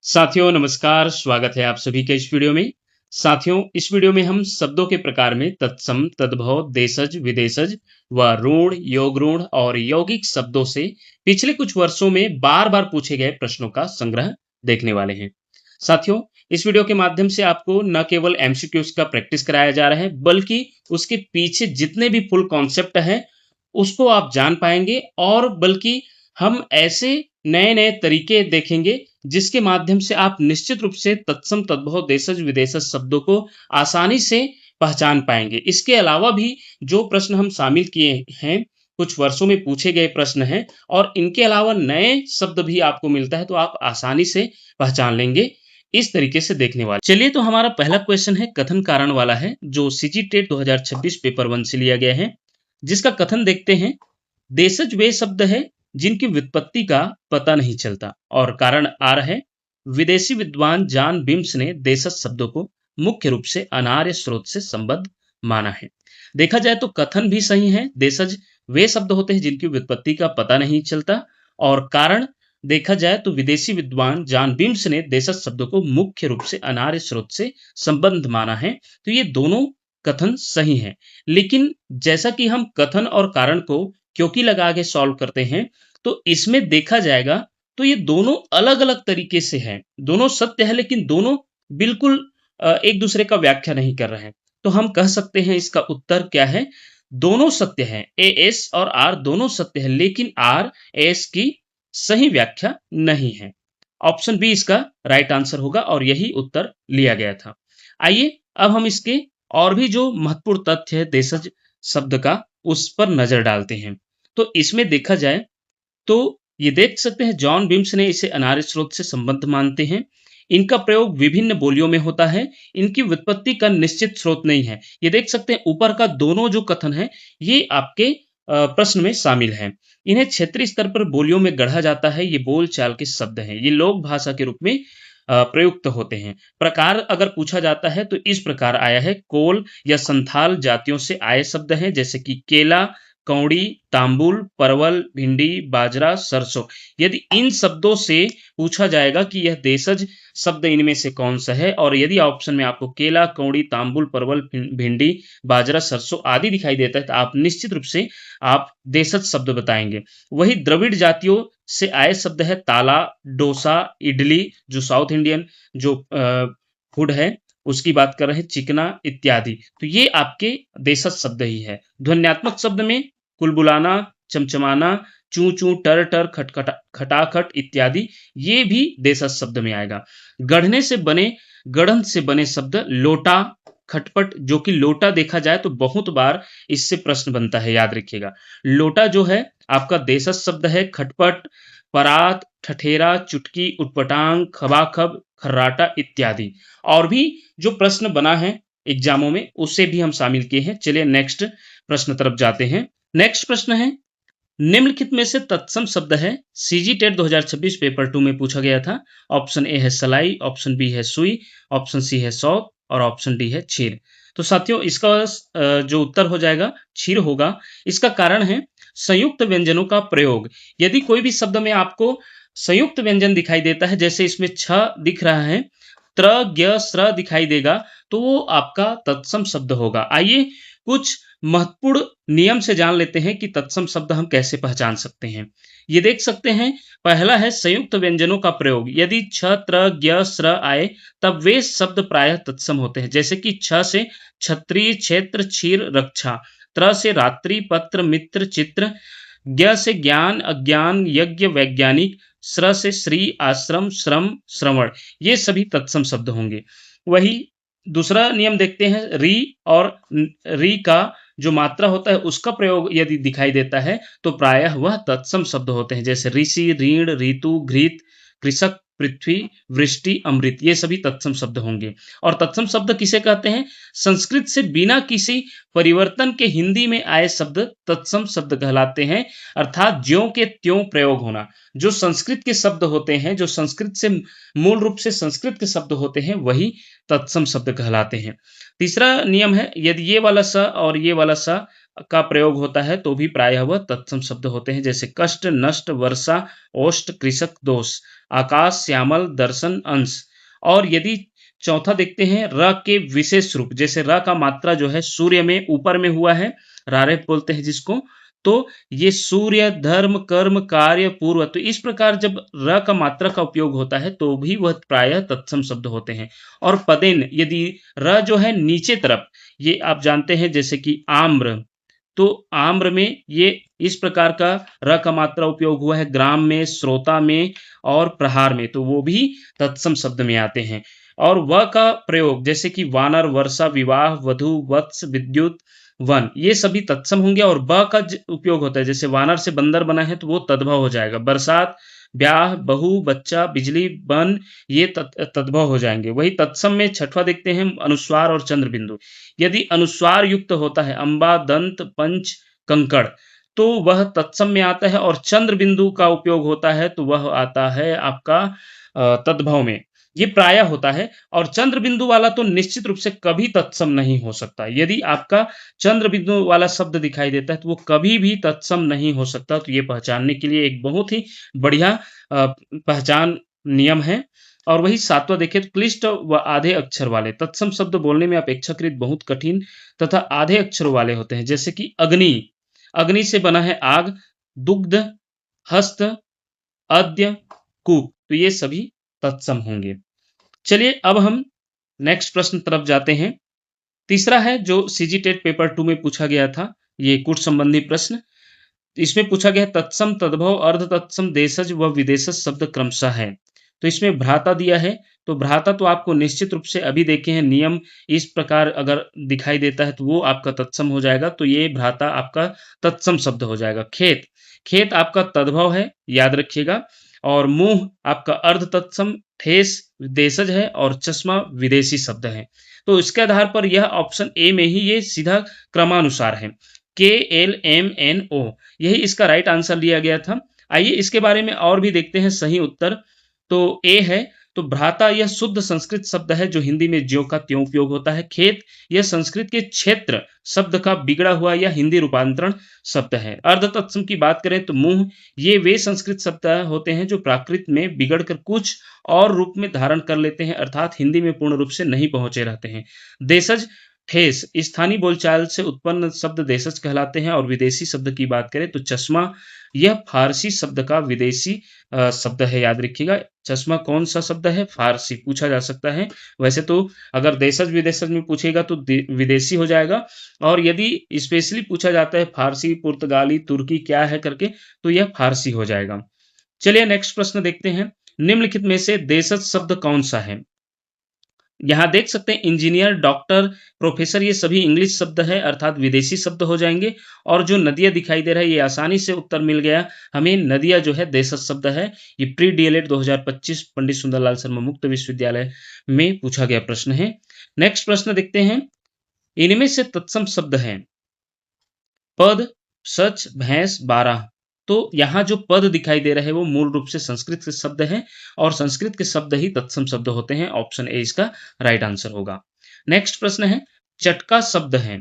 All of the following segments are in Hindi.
साथियों नमस्कार, स्वागत है आप सभी के इस वीडियो में। साथियों, इस वीडियो में हम शब्दों के प्रकार में तत्सम, तद्भव, देशज, विदेशज व ऋण, योग ऋण और यौगिक शब्दों से पिछले कुछ वर्षों में बार-बार पूछे गए प्रश्नों का संग्रह देखने वाले हैं। साथियों, इस वीडियो के माध्यम से आपको न केवल एमसीक्यूज का प्रैक्टिस कराया जा रहा है, बल्कि उसके पीछे जितने भी फुल कॉन्सेप्ट हैं, उसको आप जान पाएंगे और बल्कि हम ऐसे नए-नए तरीके देखेंगे जिसके माध्यम से आप निश्चित रूप से तत्सम, तद्भव, देशज, विदेशज शब्दों को आसानी से पहचान पाएँगे। इसके अलावा भी जो प्रश्न हम शामिल किए हैं, कुछ वर्षों में पूछे गए प्रश्न हैं और इनके अलावा नए शब्द भी आपको मिलता है, तो आप आसानी से पहचान लेंगे। इस तरीके से देखने वाले। चलिए तो हमारा पहला क्वेश्चन है कथन कारण वाला है, जो सीजी टेट 2026 पेपर 1 से लिया गया है, जिसका कथन देखते हैं। देशज वे शब्द है जिनकी व्युत्पत्ति का पता नहीं चलता और कारण आर है। विदेशी विद्वान जॉन बिम्स ने देशज शब्दों को मुख्य रूप से अनार्य स्रोत से संबद्ध माना है। देखा जाए तो कथन भी सही है। देशज वे शब्द होते हैं जिनकी व्युत्पत्ति का पता नहीं चलता और कारण देखा जाए तो विदेशी विद्वान जॉन बिम्स ने देशज शब्दों को मुख्य रूप से अनार्य स्रोत से संबद्ध माना है। तो ये दोनों कथन सही है, लेकिन जैसा कि हम कथन और कारण को क्योंकि लगा के सॉल्व करते हैं, तो इसमें देखा जाएगा तो ये दोनों अलग-अलग तरीके से हैं। दोनों सत्य है, लेकिन दोनों बिल्कुल एक दूसरे का व्याख्या नहीं कर रहे हैं। तो हम कह सकते हैं इसका उत्तर क्या है? दोनों सत्य हैं। ए एस और आर दोनों सत्य है, लेकिन आर एस की सही व्याख्या नहीं है। ऑप्शन बी इसका राइट आंसर होगा और यही उत्तर लिया गया था। आइए अब हम इसके और भी जो महत्वपूर्ण तथ्य है देशज शब्द का, उस पर नजर डालते हैं। तो इसमें देखा जाए तो ये देख सकते हैं जॉन बिम्स ने इसे अनार्य स्रोत से संबद्ध मानते हैं। इनका प्रयोग विभिन्न बोलियों में होता है। इनकी व्युत्पत्ति का निश्चित स्रोत नहीं है। ये देख सकते हैं ऊपर का दोनों जो कथन है, ये आपके प्रश्न में शामिल है। इन्हें क्षेत्रीय स्तर पर बोलियों में गढ़ा जाता है। ये बोल चाल के शब्द हैं। ये लोक भाषा के रूप में प्रयुक्त होते हैं। प्रकार अगर पूछा जाता है तो इस प्रकार आया है। कोल या संथाल जातियों से आए शब्द हैं, जैसे कि केला, कौड़ी, तांबुल, परवल, भिंडी, बाजरा, सरसों। यदि इन शब्दों से पूछा जाएगा कि यह देशज शब्द इनमें से कौन सा है, और यदि ऑप्शन में आपको केला, कौड़ी, तांबुल, परवल, भिंडी, बाजरा, सरसों आदि दिखाई देता है, तो आप निश्चित रूप से आप देशज शब्द बताएंगे। वही द्रविड़ जातियों से आए शब्द है ताला, डोसा, इडली, जो साउथ इंडियन जो फूड है उसकी बात कर रहे हैं, चिकना इत्यादि। तो ये आपके देशज शब्द ही है। ध्वन्यात्मक शब्द में कुलबुलाना, चमचमाना, चू चू, टर टर, खटखटा, खटाखट इत्यादि, ये भी देशज शब्द में आएगा। गढ़ने से बने, गढ़न से बने शब्द लोटा, खटपट, जो कि लोटा देखा जाए तो बहुत बार इससे प्रश्न बनता है, याद रखिएगा। लोटा जो है आपका देशज शब्द है। खटपट, परात, ठठेरा, चुटकी, उटपटांग, खबाखब, खर्राटा इत्यादि। और भी जो प्रश्न बना है एग्जामों में, उसे भी हम शामिल किए हैं। चलिए नेक्स्ट प्रश्न तरफ जाते हैं। नेक्स्ट प्रश्न है, निम्नलिखित में से तत्सम शब्द है। सीजी टेट 2026 पेपर 2 में पूछा गया था। ऑप्शन ए है सलाई, ऑप्शन बी है सुई, ऑप्शन सी है सौत और ऑप्शन डी है छीर। तो साथियों इसका जो उत्तर हो जाएगा छीर होगा। इसका कारण है संयुक्त व्यंजनों का प्रयोग। यदि कोई भी शब्द में आपको संयुक्त व्यंजन दिखाई देता है, जैसे इसमें छ दिख रहा है, त्र, ज्ञ, स्र दिखाई देगा, तो वो आपका तत्सम शब्द होगा। आइए कुछ महत्वपूर्ण नियम से जान लेते हैं कि तत्सम शब्द हम कैसे पहचान सकते हैं। ये देख सकते हैं, पहला है संयुक्त व्यंजनों का प्रयोग। यदि छ, त्र, ज्ञ, स्र आए, तब वे शब्द प्रायः तत्सम होते हैं। जैसे कि छ से क्षत्रिय, क्षेत्र, क्षीर, रक्षा। त्र से रात्रि, पत्र, मित्र, चित्र। ज्ञ से ज्ञान, अज्ञान, यज्ञ, वैज्ञानिक। स्र से श्री, आश्रम, श्रम, श्रवण। ये सभी तत्सम शब्द होंगे। वही दूसरा नियम देखते हैं, री और री का जो मात्रा होता है उसका प्रयोग यदि दिखाई देता है तो प्रायः वह तत्सम शब्द होते हैं, जैसे ऋषि, ऋण, ऋतु, घृत, कृषक, पृथ्वी, वृष्टि, अमृत। ये सभी तत्सम शब्द होंगे। और तत्सम शब्द किसे कहते हैं? संस्कृत से बिना किसी परिवर्तन के हिंदी में आए शब्द तत्सम शब्द कहलाते हैं, अर्थात ज्यों के त्यों प्रयोग होना। जो संस्कृत के शब्द होते हैं, जो संस्कृत से मूल रूप से संस्कृत के शब्द होते हैं, वही तत्सम शब्द कहलाते हैं। तीसरा नियम है, यदि ये वाला स और ये वाला स का प्रयोग होता है तो भी प्रायः वह तत्सम शब्द होते हैं, जैसे कष्ट, नष्ट, वर्षा, ओष्ट, कृषक, दोष। आकाश, श्यामल, दर्शन, अंश। और यदि चौथा देखते हैं र के विशेष रूप, जैसे र का मात्रा जो है सूर्य में ऊपर में हुआ है, रारेख बोलते हैं जिसको, तो ये सूर्य, धर्म, कर्म, कार्य, पूर्व, तो इस प्रकार जब र का मात्रा का उपयोग होता है तो भी वह प्रायः तत्सम शब्द होते हैं। और पदेन, यदि र जो है नीचे तरफ, ये आप जानते हैं जैसे कि आम्र, तो आम्र में ये इस प्रकार का र का मात्रा उपयोग हुआ है, ग्राम में, श्रोता में और प्रहार में, तो वो भी तत्सम शब्द में आते हैं। और व का प्रयोग जैसे कि वानर, वर्षा, विवाह, वधु, वत्स, विद्युत, वन, ये सभी तत्सम होंगे। और ब का उपयोग होता है, जैसे वानर से बंदर बना है तो वो तद्भव हो जाएगा। बरसात, ब्याह, बहू, बच्चा, बिजली, बन, ये तद्भव हो जाएंगे। वही तत्सम में छठवां देखते हैं अनुस्वार और चंद्र बिंदु। यदि अनुस्वार युक्त होता है, अंबा, दंत, पंच, कंकड़, तो वह तत्सम में आता है। और चंद्र बिंदु का उपयोग होता है तो वह आता है आपका तद्भव में। ये प्राय होता है। और चंद्र बिंदु वाला तो निश्चित रूप से कभी तत्सम नहीं हो सकता। यदि आपका चंद्र बिंदु वाला शब्द दिखाई देता है तो वो कभी भी तत्सम नहीं हो सकता। तो ये पहचानने के लिए एक बहुत ही बढ़िया पहचान नियम है। और वही सातवां देखें तो क्लिष्ट व आधे अक्षर वाले तत्सम शब्द बोलने में अपेक्षाकृत बहुत कठिन तथा आधे अक्षरों वाले होते हैं, जैसे कि अग्नि, अग्नि से बना है आग, दुग्ध, हस्त, अद्य, कूप, तो ये सभी तत्सम होंगे। चलिए अब हम नेक्स्ट प्रश्न तरफ जाते हैं। तीसरा है जो सीजी टेट पेपर 2 में पूछा गया था, ये कुट संबंधी प्रश्न। इसमें पूछा गया तत्सम, तद्भव, अर्ध तत्सम, देशज व विदेशज शब्द क्रमशः है। तो इसमें भ्राता दिया है, तो भ्राता तो आपको निश्चित रूप से अभी देखे हैं नियम इस प्रकार अगर दिखाई देता है तो वो आपका तत्सम हो जाएगा। तो ये भ्राता आपका तत्सम शब्द हो जाएगा। खेत, खेत आपका तद्भव है, याद रखिएगा। और मुंह आपका अर्ध तत्सम, ठेस देशज है और चश्मा विदेशी शब्द है। तो इसके आधार पर यह ऑप्शन ए में ही ये सीधा क्रमानुसार है, KLMNO, यही इसका राइट आंसर लिया गया था। आइए इसके बारे में और भी देखते हैं सही उत्तर। तो ए है, तो भ्राता यह शुद्ध संस्कृत शब्द है जो हिंदी में ज्यों का त्यों उपयोग होता है। खेत यह संस्कृत के क्षेत्र शब्द का बिगड़ा हुआ या हिंदी रूपांतरण शब्द है। अर्ध तत्सम की बात करें तो मुंह, ये वे संस्कृत शब्द होते हैं जो प्राकृत में बिगड़कर कुछ और रूप में धारण कर लेते हैं, अर्थात हिंदी में पूर्ण रूप से नहीं पहुंचे रहते हैं। देशज, ठेस स्थानीय बोलचाल से उत्पन्न शब्द देशज कहलाते हैं। और विदेशी शब्द की बात करें तो चश्मा, यह फारसी शब्द का विदेशी शब्द है, याद रखिएगा। चश्मा कौन सा शब्द है? फारसी, पूछा जा सकता है। वैसे तो अगर देशज विदेशज में पूछेगा तो विदेशी हो जाएगा, और यदि स्पेशली पूछा जाता है फारसी, पुर्तगाली, तुर्की क्या है करके, तो यह फारसी हो जाएगा। चलिए नेक्स्ट प्रश्न देखते हैं। निम्नलिखित में से देशज शब्द कौन सा है? यहाँ देख सकते हैं इंजीनियर, डॉक्टर, प्रोफेसर, ये सभी इंग्लिश शब्द है, अर्थात विदेशी शब्द हो जाएंगे। और जो नदियां दिखाई दे रहा है, ये आसानी से उत्तर मिल गया हमें, नदियां जो है देशज शब्द है। ये प्री डीएलएड 2025 पंडित सुंदरलाल शर्मा मुक्त विश्वविद्यालय में पूछा गया प्रश्न है। नेक्स्ट प्रश्न देखते हैं। इनमें से तत्सम शब्द है पद, सच, भैंस, बारह। तो यहाँ जो पद दिखाई दे रहे हैं वो मूल रूप से संस्कृत के शब्द हैं, और संस्कृत के शब्द ही तत्सम शब्द होते हैं। ऑप्शन ए इसका राइट आंसर होगा। नेक्स्ट प्रश्न है, चटका शब्द है।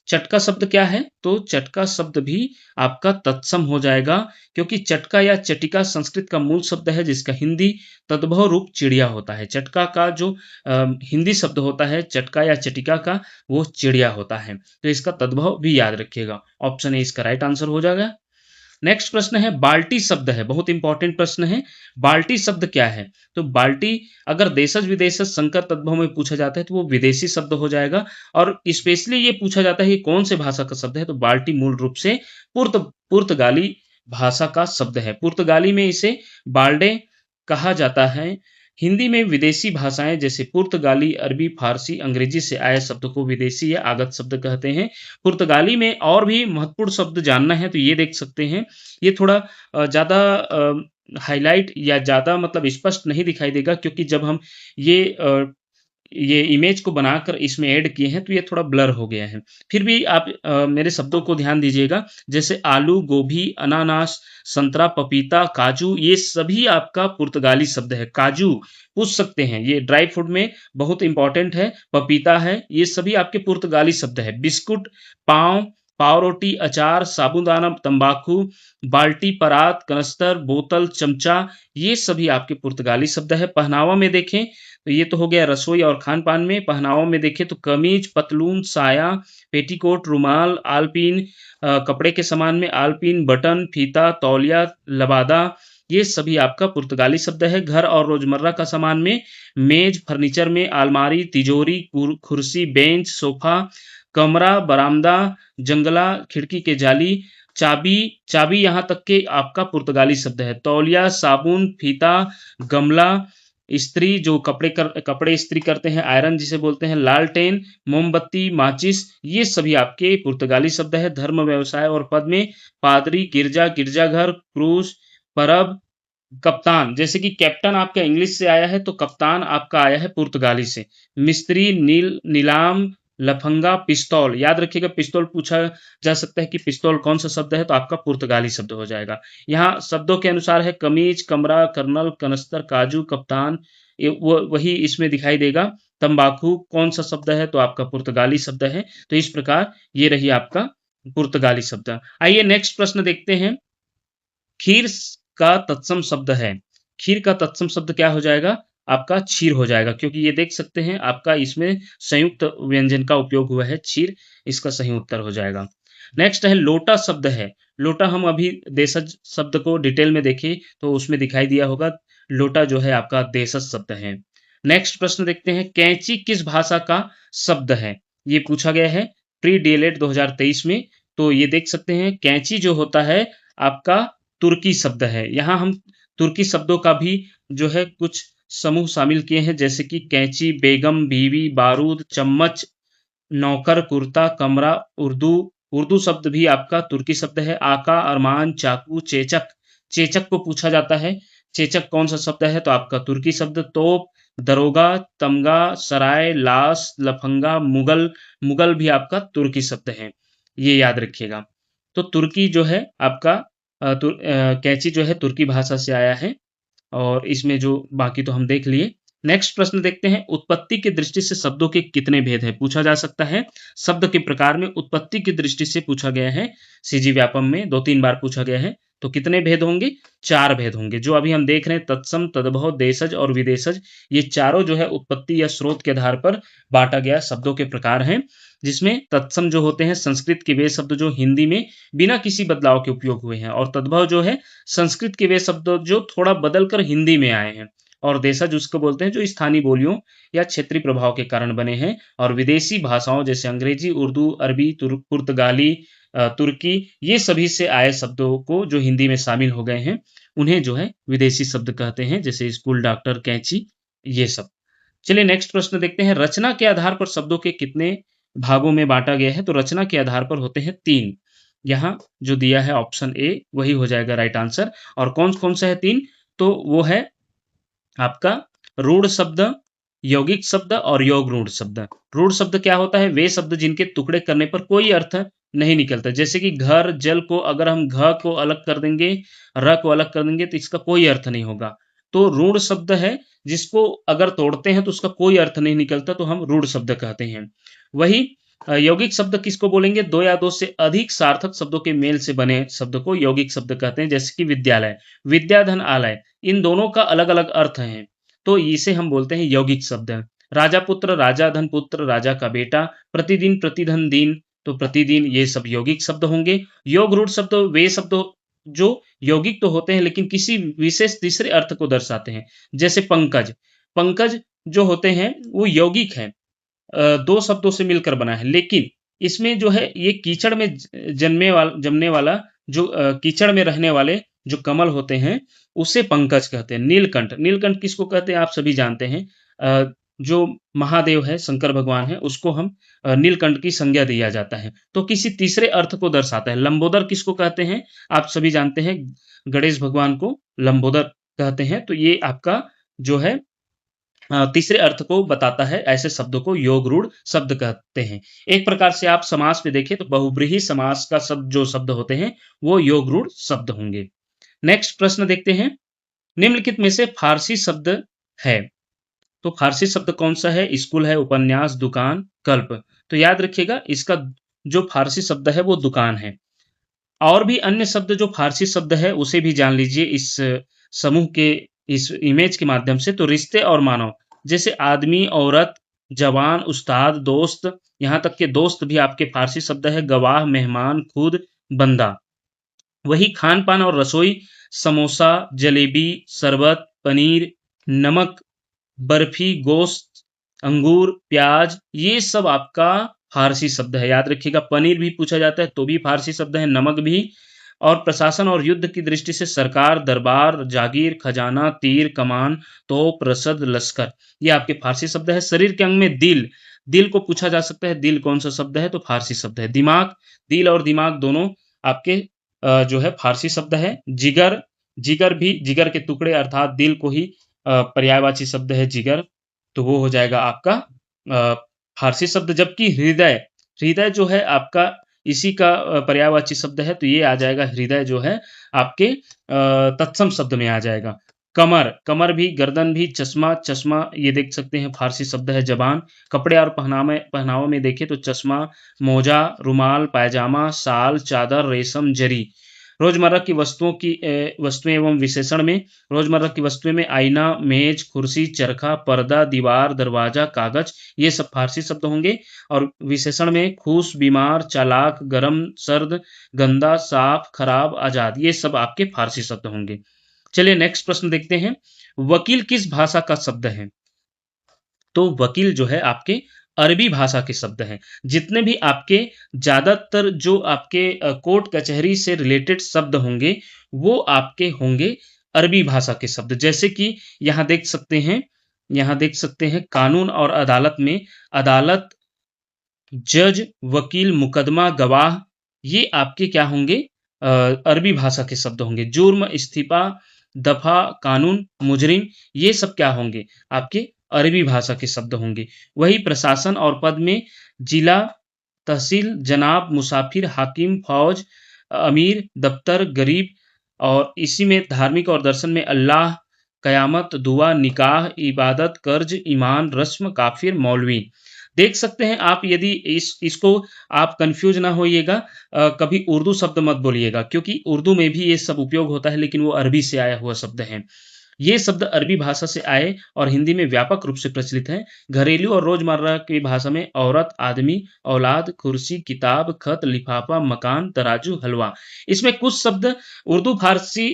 चटका शब्द क्या है? तो चटका शब्द भी आपका तत्सम हो जाएगा, क्योंकि चटका या चटिका संस्कृत का मूल शब्द है जिसका हिंदी तद्भव रूप चिड़िया होता है। चटका का जो हिंदी शब्द होता है चटका या चटिका का, वो चिड़िया होता है। तो इसका तद्भव भी याद रखिएगा। ऑप्शन ए इसका राइट आंसर हो जाएगा। नेक्स्ट प्रश्न है, बाल्टी शब्द है, बहुत इंपॉर्टेंट प्रश्न है। बाल्टी शब्द क्या है? तो बाल्टी अगर देशज विदेशज संकर तद्भव में पूछा जाता है तो वो विदेशी शब्द हो जाएगा। और स्पेशली ये पूछा जाता है कि कौन से भाषा का शब्द है, तो बाल्टी मूल रूप से पुर्तगाली भाषा का शब्द है। पुर्तगाली में इसे बाल्डे कहा जाता है। हिंदी में विदेशी भाषाएं जैसे पुर्तगाली, अरबी, फारसी, अंग्रेजी से आए शब्द को विदेशी या आगत शब्द कहते हैं। पुर्तगाली में और भी महत्वपूर्ण शब्द जानना है तो ये देख सकते हैं। ये थोड़ा ज़्यादा हाईलाइट या ज़्यादा मतलब स्पष्ट नहीं दिखाई देगा, क्योंकि जब हम ये इमेज को बनाकर इसमें ऐड किए हैं तो ये थोड़ा ब्लर हो गया है। फिर भी आप मेरे शब्दों को ध्यान दीजिएगा, जैसे आलू, गोभी, अनानास, संतरा, पपीता, काजू, ये सभी आपका पुर्तगाली शब्द है। काजू पूछ सकते हैं, ये ड्राई फ्रूट में बहुत इंपॉर्टेंट है। पपीता है, ये सभी आपके पुर्तगाली शब्द है। बिस्कुट, पाव, पावरोटी, अचार, साबूदाना, तंबाकू, बाल्टी, परात, कनस्तर, बोतल, चमचा, ये सभी आपके पुर्तगाली शब्द है। पहनावा में देखें तो ये तो हो गया रसोई और खान पान में। पहनावा में देखें तो कमीज, पतलून, साया, पेटीकोट, रुमाल, आलपीन, कपड़े के सामान में आलपीन, बटन, फीता, तौलिया, लबादा, ये सभी आपका पुर्तगाली शब्द है। घर और रोजमर्रा का सामान में मेज, फर्नीचर में अलमारी, तिजोरी, कुर्सी, बेंच, सोफा, कमरा, बरामदा, जंगला, खिड़की के जाली, चाबी, चाबी यहाँ तक के आपका पुर्तगाली शब्द है। तौलिया, साबुन, फीता, गमला, इस्त्री जो कपड़े इस्त्री करते हैं, आयरन जिसे बोलते हैं, लालटेन, मोमबत्ती, माचिस, ये सभी आपके पुर्तगाली शब्द है। धर्म, व्यवसाय और पद में पादरी, गिरजा, गिरजाघर, क्रूस, परब, कप्तान, जैसे कि कैप्टन आपका इंग्लिश से आया है तो कप्तान आपका आया है पुर्तगाली से। मिस्त्री, नीलाम, लफंगा, पिस्तौल, याद रखिएगा पिस्तौल पूछा जा सकता है कि पिस्तौल कौन सा शब्द है, तो आपका पुर्तगाली शब्द हो जाएगा। यहाँ शब्दों के अनुसार है कमीज, कमरा, कर्नल, कनस्तर, काजू, कप्तान, वही इसमें दिखाई देगा। तंबाकू कौन सा शब्द है, तो आपका पुर्तगाली शब्द है। तो इस प्रकार ये रही आपका पुर्तगाली शब्द। आइए नेक्स्ट प्रश्न देखते हैं। खीर का तत्सम शब्द है। खीर का तत्सम शब्द क्या हो जाएगा, आपका क्षीर हो जाएगा, क्योंकि ये देख सकते हैं आपका इसमें संयुक्त व्यंजन का उपयोग हुआ है क्षीर, इसका सही उत्तर हो जाएगा। नेक्स्ट है लोटा शब्द है। लोटा हम अभी देशज शब्द को डिटेल में देखें तो उसमें दिखाई दिया होगा, लोटा जो है आपका देशज शब्द है। नेक्स्ट प्रश्न देखते हैं, कैंची किस भाषा का शब्द है, ये पूछा गया है प्री डीएलएड 2023 में। तो ये देख सकते हैं कैंची जो होता है आपका तुर्की शब्द है। यहाँ हम तुर्की शब्दों का भी जो है कुछ समूह शामिल किए हैं, जैसे कि कैंची, बेगम, बीवी, बारूद, चम्मच, नौकर, कुर्ता, कमरा, उर्दू। उर्दू शब्द भी आपका तुर्की शब्द है। आका, अरमान, चाकू, चेचक, चेचक को पूछा जाता है चेचक कौन सा शब्द है, तो आपका तुर्की शब्द। तोप, दरोगा, तमगा, सराय, लाश, लफंगा, मुगल, मुगल भी आपका तुर्की शब्द है, ये याद रखिएगा। तो तुर्की जो है आपका कैंची जो है तुर्की भाषा से आया है, और इसमें जो बाकी तो हम देख लिए। नेक्स्ट प्रश्न देखते हैं, उत्पत्ति की दृष्टि से शब्दों के कितने भेद हैं, पूछा जा सकता है। शब्द के प्रकार में उत्पत्ति की दृष्टि से पूछा गया है, सीजी व्यापम में 2-3 बार पूछा गया है। तो कितने भेद होंगे, 4 भेद होंगे। जो अभी हम देख रहे हैं तत्सम, तद्भव, देशज और विदेशज, ये चारों जो है उत्पत्ति या स्रोत के आधार पर बांटा गया शब्दों के प्रकार हैं, जिसमें तत्सम जो होते हैं संस्कृत के वे शब्द जो हिंदी में बिना किसी बदलाव के उपयोग हुए हैं, और तद्भव जो है संस्कृत के वे शब्द जो थोड़ा बदल कर हिंदी में आए हैं, और देशज उसको बोलते हैं जो स्थानीय बोलियों या क्षेत्रीय प्रभाव के कारण बने हैं, और विदेशी भाषाओं जैसे अंग्रेजी, उर्दू, अरबी, पुर्तगाली, तुर्की, ये सभी से आए शब्दों को जो हिंदी में शामिल हो गए हैं उन्हें जो है विदेशी शब्द कहते हैं, जैसे स्कूल, डॉक्टर, कैंची, ये सब। चलिए नेक्स्ट प्रश्न देखते हैं, रचना के आधार पर शब्दों के कितने भागों में बांटा गया है, तो रचना के आधार पर होते हैं 3। यहाँ जो दिया है ऑप्शन ए वही हो जाएगा राइट आंसर। और कौन कौन सा है 3, तो वो है आपका रूढ़ शब्द, यौगिक शब्द और योग रूढ़ शब्द। रूढ़ शब्द क्या होता है, वे शब्द जिनके टुकड़े करने पर कोई अर्थ नहीं निकलता, जैसे कि घर, जल को अगर हम घ को अलग कर देंगे, र को अलग कर देंगे तो इसका कोई अर्थ नहीं होगा। तो रूढ़ शब्द है जिसको अगर तोड़ते हैं तो उसका कोई अर्थ नहीं निकलता, तो हम रूढ़ शब्द कहते हैं। वही यौगिक शब्द किसको बोलेंगे, 2 या 2 से अधिक सार्थक शब्दों के मेल से बने शब्द को यौगिक शब्द कहते हैं, जैसे कि विद्यालय, विद्याधन, आलय, इन दोनों का अलग अलग अर्थ है, तो इसे हम बोलते हैं यौगिक शब्द। राजा पुत्र, राजा धन पुत्र, राजा का बेटा, प्रतिदिन, प्रतिधन, दिन, तो प्रतिदिन, ये सब यौगिक शब्द होंगे। योग रूढ़ शब्द वे शब्द जो यौगिक तो होते हैं लेकिन किसी विशेष तीसरे अर्थ को दर्शाते हैं, जैसे पंकज, पंकज जो होते हैं वो यौगिक हैं, 2 शब्दों से मिलकर बना है, लेकिन इसमें जो है ये कीचड़ में जमने वाला जो कीचड़ में रहने वाले जो कमल होते हैं उसे पंकज कहते हैं। नीलकंठ, नीलकंठ किसको कहते हैं आप सभी जानते हैं, जो महादेव है, शंकर भगवान है, उसको हम नीलकंठ की संज्ञा दिया जाता है, तो किसी तीसरे अर्थ को दर्शाता है। लंबोदर किसको कहते हैं, आप सभी जानते हैं, गणेश भगवान को लंबोदर कहते हैं, तो ये आपका जो है तीसरे अर्थ को बताता है, ऐसे शब्दों को योग रूढ़ शब्द कहते हैं। एक प्रकार से आप समास में देखें तो बहुब्रीहि समास का शब्द जो शब्द होते हैं वो योग रूढ़ शब्द होंगे। नेक्स्ट प्रश्न देखते हैं, निम्नलिखित में से फारसी शब्द है, तो फारसी शब्द कौन सा है, स्कूल है, उपन्यास, दुकान, कल्प। तो याद रखिएगा इसका जो फारसी शब्द है वो दुकान है। और भी अन्य शब्द जो फारसी शब्द है उसे भी जान लीजिए इस समूह के इस इमेज के माध्यम से। तो रिश्ते और मानव, जैसे आदमी, औरत, जवान, उस्ताद, दोस्त, यहाँ तक के दोस्त भी आपके फारसी शब्द है। गवाह, मेहमान, खुद, बंदा। वही खान पान और रसोई, समोसा, जलेबी, शरबत, पनीर, नमक, बर्फी, गोश्त, अंगूर, प्याज, ये सब आपका फारसी शब्द है। याद रखिएगा, पनीर भी पूछा जाता है तो भी फारसी शब्द है, नमक भी। और प्रशासन और युद्ध की दृष्टि से सरकार, दरबार, जागीर, खजाना, तीर, कमान, तोप, रसद, लश्कर, ये आपके फारसी शब्द है। शरीर के अंग में दिल, दिल को पूछा जा सकता है, दिल कौन सा शब्द है, तो फारसी शब्द है। दिमाग, दिल और दिमाग दोनों आपके जो है फारसी शब्द है। जिगर, जिगर भी, जिगर के टुकड़े अर्थात दिल को ही पर्यायवाची शब्द है जिगर, तो वो हो जाएगा आपका फारसी शब्द। जबकि हृदय, हृदय जो है आपका इसी का पर्यायवाची शब्द है, तो ये आ जाएगा हृदय जो है आपके तत्सम शब्द में आ जाएगा। कमर, कमर भी, गर्दन भी, चश्मा, चश्मा ये देख सकते हैं फारसी शब्द है। जबान, कपड़े और पहनावे में देखें तो चश्मा, मोजा, रुमाल, पायजामा, शाल, चादर, रेशम, जरी। रोजमर्रा की वस्तुएं एवं विशेषण में, रोजमर्रा की वस्तुएं में आईना, मेज, कुर्सी, चरखा, पर्दा, दीवार, दरवाजा, कागज, ये सब फारसी शब्द होंगे। और विशेषण में खुश, बीमार, चालाक, गरम, सर्द, गंदा, साफ, खराब, आजाद, ये सब आपके फारसी शब्द होंगे। चलिए नेक्स्ट प्रश्न देखते हैं। वकील किस भाषा का शब्द है? तो वकील जो है आपके अरबी भाषा के शब्द हैं। जितने भी आपके ज्यादातर जो आपके कोर्ट कचहरी से रिलेटेड शब्द होंगे वो आपके होंगे अरबी भाषा के शब्द। जैसे कि यहाँ देख सकते हैं, यहाँ देख सकते हैं कानून और अदालत में, अदालत, जज, वकील, मुकदमा, गवाह, ये आपके क्या होंगे? अरबी भाषा के शब्द होंगे। जुर्म, इस्तीफा, दफा, कानून, मुजरिम, ये सब क्या होंगे? आपके अरबी भाषा के शब्द होंगे। वही प्रशासन और पद में जिला, तहसील, जनाब, मुसाफिर, हाकिम, फौज, अमीर, दफ्तर, गरीब। और इसी में धार्मिक और दर्शन में अल्लाह, कयामत, दुआ, निकाह, इबादत, कर्ज, ईमान, रस्म, काफिर, मौलवी। देख सकते हैं आप, यदि इसको आप कंफ्यूज ना होइएगा, कभी उर्दू शब्द मत बोलिएगा, क्योंकि उर्दू में भी ये सब उपयोग होता है, लेकिन वो अरबी से आया हुआ शब्द है। ये शब्द अरबी भाषा से आए और हिंदी में व्यापक रूप से प्रचलित है। घरेलू और रोजमर्रा की भाषा में औरत, आदमी, औलाद, कुर्सी, किताब, खत, लिफाफा, मकान, तराजू, हलवा। इसमें कुछ शब्द उर्दू, फारसी,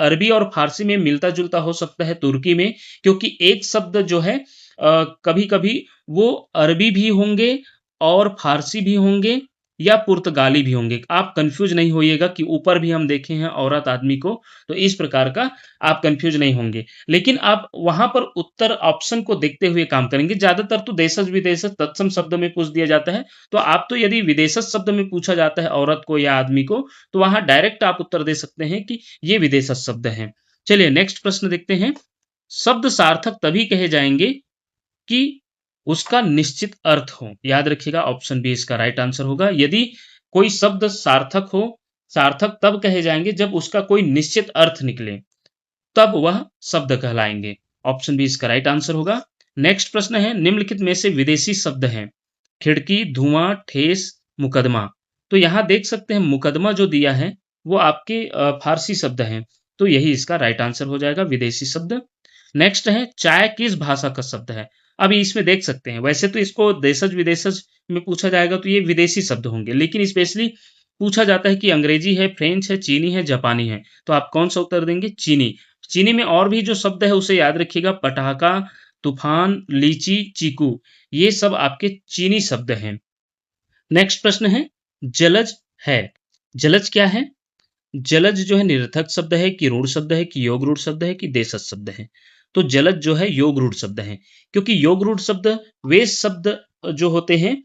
अरबी और फारसी में मिलता जुलता हो सकता है, तुर्की में, क्योंकि एक शब्द जो है कभी कभी वो अरबी भी होंगे और फारसी भी होंगे या पुर्तगाली भी होंगे। आप कंफ्यूज नहीं होइएगा कि ऊपर भी हम देखे हैं औरत, आदमी को, तो इस प्रकार का आप कंफ्यूज नहीं होंगे। लेकिन आप वहां पर उत्तर ऑप्शन को देखते हुए काम करेंगे। ज्यादातर तो देशज विदेशज तत्सम शब्द में पूछ दिया जाता है, तो आप तो यदि विदेशज शब्द में पूछा जाता है औरत को या आदमी को, तो वहां डायरेक्ट आप उत्तर दे सकते हैं कि ये विदेशज शब्द है। चलिए नेक्स्ट प्रश्न देखते हैं। शब्द सार्थक तभी कहे जाएंगे कि उसका निश्चित अर्थ हो। याद रखिएगा, ऑप्शन बी इसका राइट आंसर होगा। यदि कोई शब्द सार्थक हो, सार्थक तब कहे जाएंगे जब उसका कोई निश्चित अर्थ निकले, तब वह शब्द कहलाएंगे। ऑप्शन बी इसका राइट आंसर होगा। नेक्स्ट प्रश्न है, निम्नलिखित में से विदेशी शब्द हैं? खिड़की, धुआं, ठेस, मुकदमा। तो यहां देख सकते हैं मुकदमा जो दिया है वो आपके फारसी शब्द है, तो यही इसका राइट आंसर हो जाएगा, विदेशी शब्द। नेक्स्ट है, चाय किस भाषा का शब्द है? अभी इसमें देख सकते हैं, वैसे तो इसको देशज विदेशज में पूछा जाएगा तो ये विदेशी शब्द होंगे, लेकिन स्पेशली पूछा जाता है कि अंग्रेजी है, फ्रेंच है, चीनी है, जापानी है, तो आप कौन सा उत्तर देंगे? चीनी। चीनी में और भी जो शब्द है उसे याद रखिएगा, पटाखा, तूफान, लीची, चीकू, ये सब आपके चीनी शब्द हैं। नेक्स्ट प्रश्न है, जलज है। जलज क्या है? जलज जो है निरर्थक शब्द है कि रूढ़ शब्द है कि योग रूढ़ शब्द है कि देशज शब्द है? तो जलज जो है योग रूढ़ शब्द है, क्योंकि योग रूढ़ शब्द वे शब्द जो होते हैं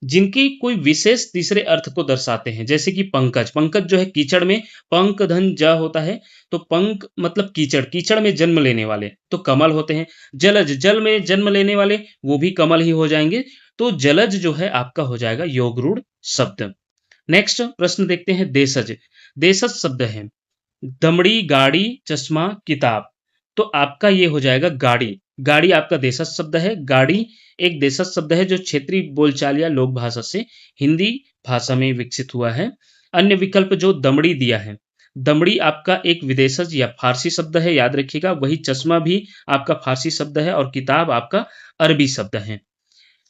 जिनकी कोई विशेष तीसरे अर्थ को दर्शाते हैं। जैसे कि पंकज, पंकज जो है कीचड़ में पंक धन ज होता है, तो पंक मतलब कीचड़, कीचड़ में जन्म लेने वाले तो कमल होते हैं। जलज, जल में जन्म लेने वाले वो भी कमल ही हो जाएंगे। तो जलज जो है आपका हो जाएगा योग रूढ़ शब्द। नेक्स्ट प्रश्न देखते हैं, देशज। देशज शब्द है दमड़ी, गाड़ी, चश्मा, किताब, तो आपका ये हो जाएगा गाड़ी। गाड़ी आपका देशज शब्द है। गाड़ी एक देशज शब्द है जो क्षेत्रीय बोलचाल या लोक भाषा से हिंदी भाषा में विकसित हुआ है। अन्य विकल्प जो दमड़ी दिया है, दमड़ी आपका एक विदेशज या फारसी शब्द है, याद रखिएगा। वही चश्मा भी आपका फारसी शब्द है और किताब आपका अरबी शब्द है।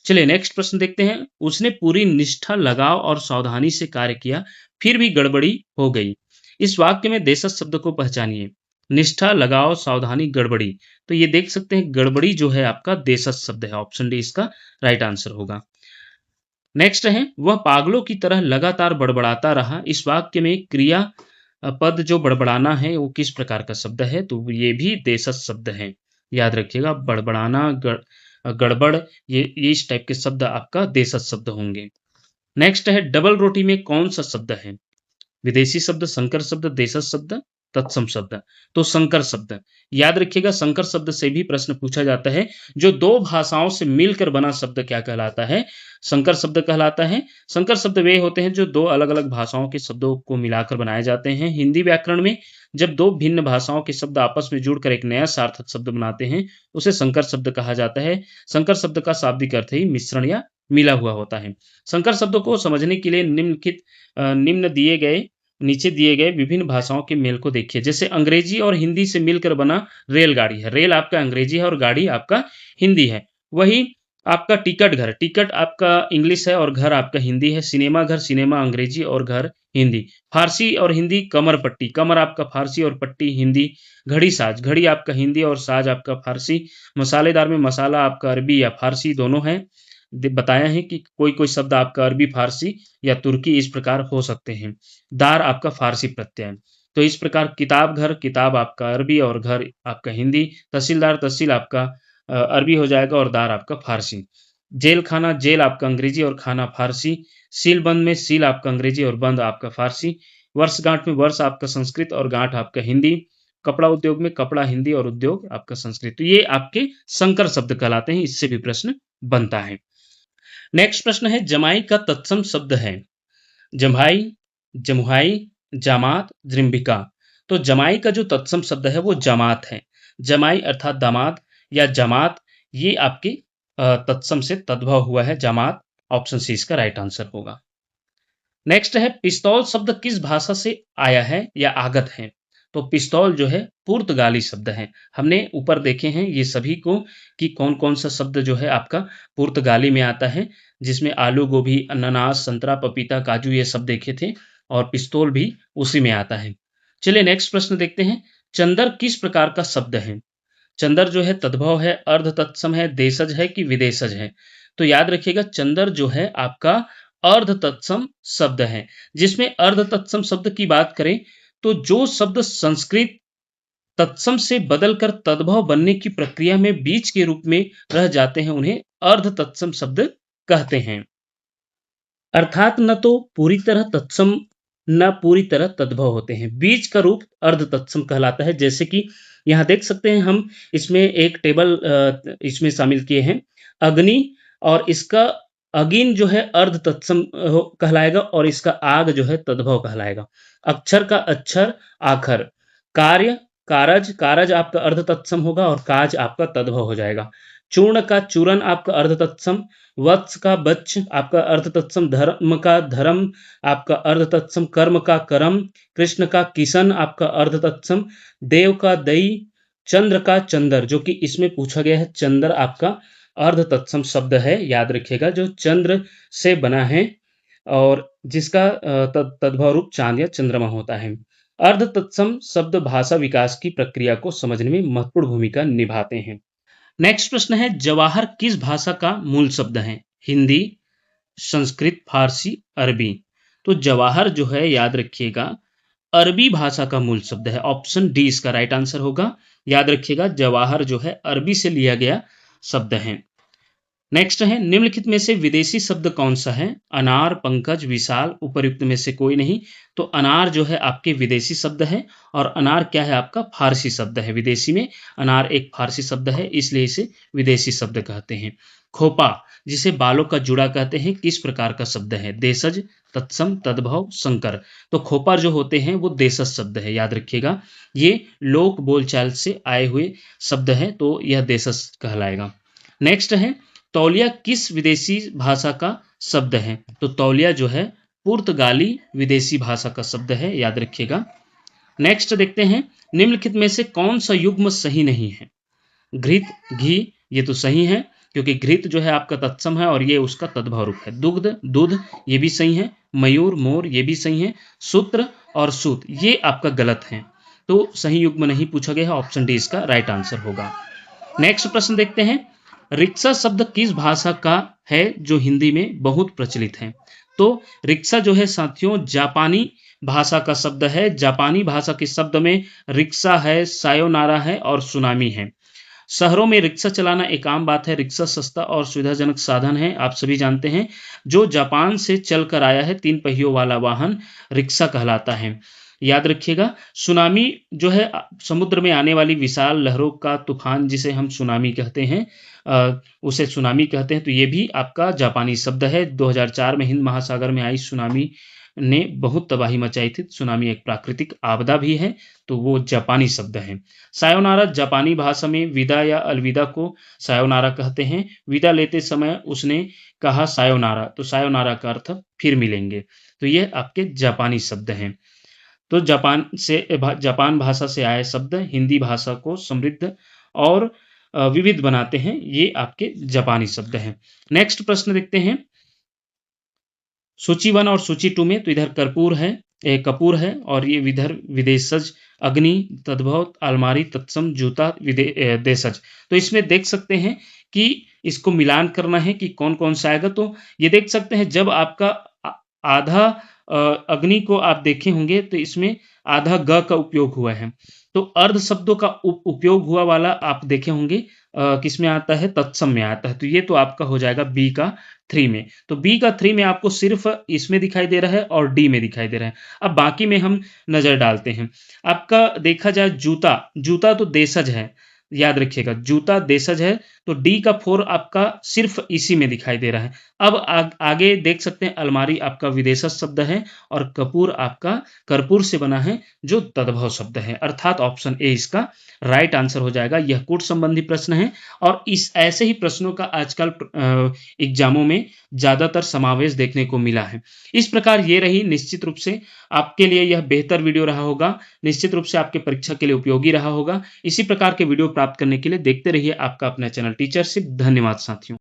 चलिए नेक्स्ट प्रश्न देखते हैं। उसने पूरी निष्ठा, लगाव और सावधानी से कार्य किया, फिर भी गड़बड़ी हो गई। इस वाक्य में देशज शब्द को पहचानिए। निष्ठा, लगाव, सावधानी, गड़बड़ी। तो ये देख सकते हैं गड़बड़ी जो है आपका देशज शब्द है। ऑप्शन डी इसका राइट आंसर होगा। नेक्स्ट है, वह पागलों की तरह लगातार बड़बड़ाता रहा। इस वाक्य में क्रिया पद जो बड़बड़ाना है वो किस प्रकार का शब्द है? तो ये भी देशज शब्द है, याद रखिएगा। बड़बड़ाना, गड़बड़, ये इस टाइप के शब्द आपका देशज शब्द होंगे। नेक्स्ट है, डबल रोटी में कौन सा शब्द है? विदेशी शब्द, संकर शब्द, देशज शब्द, तत्सम शब्द। तो संकर शब्द, याद रखिएगा। संकर शब्द से भी प्रश्न पूछा जाता है। जो दो भाषाओं से मिलकर बना शब्द क्या कहलाता है? संकर शब्द कहलाता है। संकर शब्द वे होते हैं जो दो अलग अलग भाषाओं के शब्दों को मिलाकर बनाए जाते हैं। हिंदी व्याकरण में जब दो भिन्न भाषाओं के शब्द आपस में जुड़कर एक नया सार्थक शब्द बनाते हैं, उसे संकर शब्द कहा जाता है। संकर शब्द का शाब्दिक अर्थ ही मिश्रण या मिला हुआ होता है। संकर शब्दों को समझने के लिए नीचे दिए गए विभिन्न भाषाओं के मेल को देखिए। जैसे अंग्रेजी और हिंदी से मिलकर बना रेलगाड़ी है। रेल आपका अंग्रेजी है और गाड़ी आपका हिंदी है। वही आपका टिकट घर, टिकट आपका इंग्लिश है और घर आपका हिंदी है। सिनेमा घर, सिनेमा अंग्रेजी और घर हिंदी। फारसी और हिंदी कमर पट्टी, कमर आपका फारसी और पट्टी हिंदी। घड़ी साज, घड़ी आपका हिंदी और साज आपका फारसी। मसालेदार में मसाला आपका अरबी या फारसी दोनों है। बताया है कि कोई कोई शब्द आपका अरबी, फारसी या तुर्की इस प्रकार हो सकते हैं। दार आपका फारसी प्रत्यय। तो इस प्रकार किताब घर, किताब आपका अरबी और घर आपका हिंदी। तहसीलदार, तहसील आपका अरबी हो जाएगा और दार आपका फारसी। जेल खाना, जेल आपका अंग्रेजी और खाना फारसी। सील बंद में सील आपका अंग्रेजी और बंद आपका फारसी। वर्षगांठ में वर्ष आपका संस्कृत और गांठ आपका हिंदी। कपड़ा उद्योग में कपड़ा हिंदी और उद्योग आपका संस्कृत। तो ये आपके संकर शब्द कहलाते हैं। इससे भी प्रश्न बनता है। नेक्स्ट प्रश्न है, जमाई का तत्सम शब्द है। जम्हाई, जमुहाई, जामात, जृंभिका। तो जमाई का जो तत्सम शब्द है वो जमात है। जमाई अर्थात दामाद या जमात, ये आपके तत्सम से तद्भव हुआ है, जमात। ऑप्शन सी इसका राइट आंसर होगा। नेक्स्ट है, पिस्तौल शब्द किस भाषा से आया है या आगत है? तो पिस्तौल जो है पुर्तगाली शब्द है। हमने ऊपर देखे हैं ये सभी को कि कौन कौन सा शब्द जो है आपका पुर्तगाली में आता है, जिसमें आलू, गोभी, अनानास, संतरा, पपीता, काजू ये सब देखे थे और पिस्तौल भी उसी में आता है। चलिए नेक्स्ट प्रश्न देखते हैं। चंदर किस प्रकार का शब्द है? चंदर जो है तद्भव है, अर्ध तत्सम है, देशज है कि विदेशज है? तो याद रखिएगा चंदर जो है आपका अर्ध तत्सम शब्द है। जिसमें अर्ध तत्सम शब्द की बात करें तो जो शब्द संस्कृत तत्सम से बदलकर तद्भव बनने की प्रक्रिया में बीज के रूप में रह जाते हैं, उन्हें अर्ध तत्सम शब्द कहते हैं। अर्थात न तो पूरी तरह तत्सम न पूरी तरह तद्भव होते हैं। बीज का रूप अर्ध तत्सम कहलाता है। जैसे कि यहाँ देख सकते हैं हम, इसमें एक टेबल इसमें शामिल किए हैं। अग्नि और इसका अगिन जो है अर्ध तत्सम कहलाएगा और इसका आग जो है तद्भव कहलाएगा। अक्षर का अक्षर आखर। कार्य, कारज, कारज आपका अर्ध तत्सम होगा और काज आपका तद्भव हो जाएगा। चूर्ण का चूरन आपका अर्ध तत्सम। वत्स का बच्च आपका अर्ध तत्सम। धर्म का धर्म आपका अर्ध तत्सम। कर्म का करम। कृष्ण का किशन आपका अर्ध तत्सम। देव का दई। चंद्र का चंदर, जो कि इसमें पूछा गया है, चंद्र आपका अर्ध तत्सम शब्द है। याद रखिएगा जो चंद्र से बना है और जिसका तद्भव रूप चांद या चंद्रमा होता है। अर्ध तत्सम शब्द भाषा विकास की प्रक्रिया को समझने में महत्वपूर्ण भूमिका निभाते हैं। नेक्स्ट प्रश्न है, जवाहर किस भाषा का मूल शब्द है? हिंदी, संस्कृत, फारसी, अरबी। तो जवाहर जो है याद रखिएगा अरबी भाषा का मूल शब्द है। ऑप्शन डी इसका राइट आंसर होगा। याद रखिएगा जवाहर जो है अरबी से लिया गया शब्द है। नेक्स्ट है निम्नलिखित में से विदेशी शब्द कौन सा है? अनार, पंकज, विशाल, उपर्युक्त में से कोई नहीं। तो अनार जो है आपके विदेशी शब्द है और अनार क्या है आपका फारसी शब्द है। विदेशी में अनार एक फारसी शब्द है, इसलिए इसे विदेशी शब्द कहते हैं। खोपा जिसे बालों का जुड़ा कहते हैं किस प्रकार का शब्द है? देशज, तत्सम, तद्भव, संकर। तो खोपा जो होते हैं वो देशज शब्द है, याद रखिएगा। ये लोक बोलचाल से आए हुए शब्द है, तो यह देशज कहलाएगा। नेक्स्ट है तौलिया किस विदेशी भाषा का शब्द है? तो तौलिया जो है पुर्तगाली विदेशी भाषा का शब्द है, याद रखिएगा। नेक्स्ट देखते हैं निम्नलिखित में से कौन सा युग्म सही नहीं है? घृत, घी, ये तो सही है क्योंकि घृत जो है आपका तत्सम है और ये उसका तद्भव रूप है। दुग्ध, दूध, ये भी सही है। मयूर, मोर, ये भी सही है। सूत्र और सूत, ये आपका गलत है, तो सही युग्म नहीं पूछा गया है। ऑप्शन डी इसका राइट आंसर होगा। नेक्स्ट प्रश्न देखते हैं रिक्शा शब्द किस भाषा का है जो हिंदी में बहुत प्रचलित है? तो रिक्शा जो है साथियों जापानी भाषा का शब्द है। जापानी भाषा के शब्द में रिक्शा है, सायोनारा है और सुनामी है। शहरों में रिक्शा चलाना एक आम बात है। रिक्शा सस्ता और सुविधाजनक साधन है, आप सभी जानते हैं। जो जापान से चलकर आया है 3 पहियों वाला वाहन रिक्शा कहलाता है, याद रखिएगा। सुनामी जो है समुद्र में आने वाली विशाल लहरों का तूफान जिसे हम सुनामी कहते हैं, उसे सुनामी कहते हैं। तो ये भी आपका जापानी शब्द है। 2004 में हिंद महासागर में आई सुनामी ने बहुत तबाही मचाई थी। सुनामी एक प्राकृतिक आपदा भी है, तो वो जापानी शब्द है। सायोनारा जापानी भाषा में विदा या अलविदा को सायोनारा कहते हैं। विदा लेते समय उसने कहा सायोनारा, तो सायोनारा का अर्थ फिर मिलेंगे। तो ये आपके जापानी शब्द हैं। तो जापान भाषा से आए शब्द हिंदी भाषा को समृद्ध और विविध बनाते हैं, ये आपके जापानी शब्द हैं। नेक्स्ट प्रश्न देखते हैं सूची 1 और सूची 2 में। तो इधर कर्पूर है, कपूर है और ये इधर विदेशज, अग्नि, तद्भव, अलमारी, तत्सम, जूता, देशज। तो इसमें देख सकते हैं कि इसको मिलान करना है कि कौन कौन सा आएगा। तो ये देख सकते हैं जब आपका आधा अग्नि को आप देखे होंगे तो इसमें आधा ग का उपयोग हुआ है। तो अर्ध शब्दों का उपयोग हुआ वाला आप देखे होंगे किसमें आता है? तत्सम में आता है। तो ये तो आपका हो जाएगा बी का 3 में। तो बी का 3 में आपको सिर्फ इसमें दिखाई दे रहा है और डी में दिखाई दे रहा है। अब बाकी में हम नजर डालते हैं। आपका देखा जाए जूता, जूता तो देशज है, याद रखिएगा जूता देशज है। तो डी का 4 आपका सिर्फ इसी में दिखाई दे रहा है। अब आगे देख सकते हैं अलमारी आपका विदेशज शब्द है और कपूर आपका कर्पूर से बना है जो तद्भव शब्द है, अर्थात ऑप्शन ए इसका राइट आंसर हो जाएगा। यह कूट संबंधी प्रश्न है और इस ऐसे ही प्रश्नों का आजकल एग्जामों में ज्यादातर समावेश देखने को मिला है। इस प्रकार ये रही, निश्चित रूप से आपके लिए यह बेहतर वीडियो रहा होगा, निश्चित रूप से आपके परीक्षा के लिए उपयोगी रहा होगा। इसी प्रकार के वीडियो प्राप्त करने के लिए देखते रहिए आपका अपना चैनल टीचरशिप। धन्यवाद साथियों।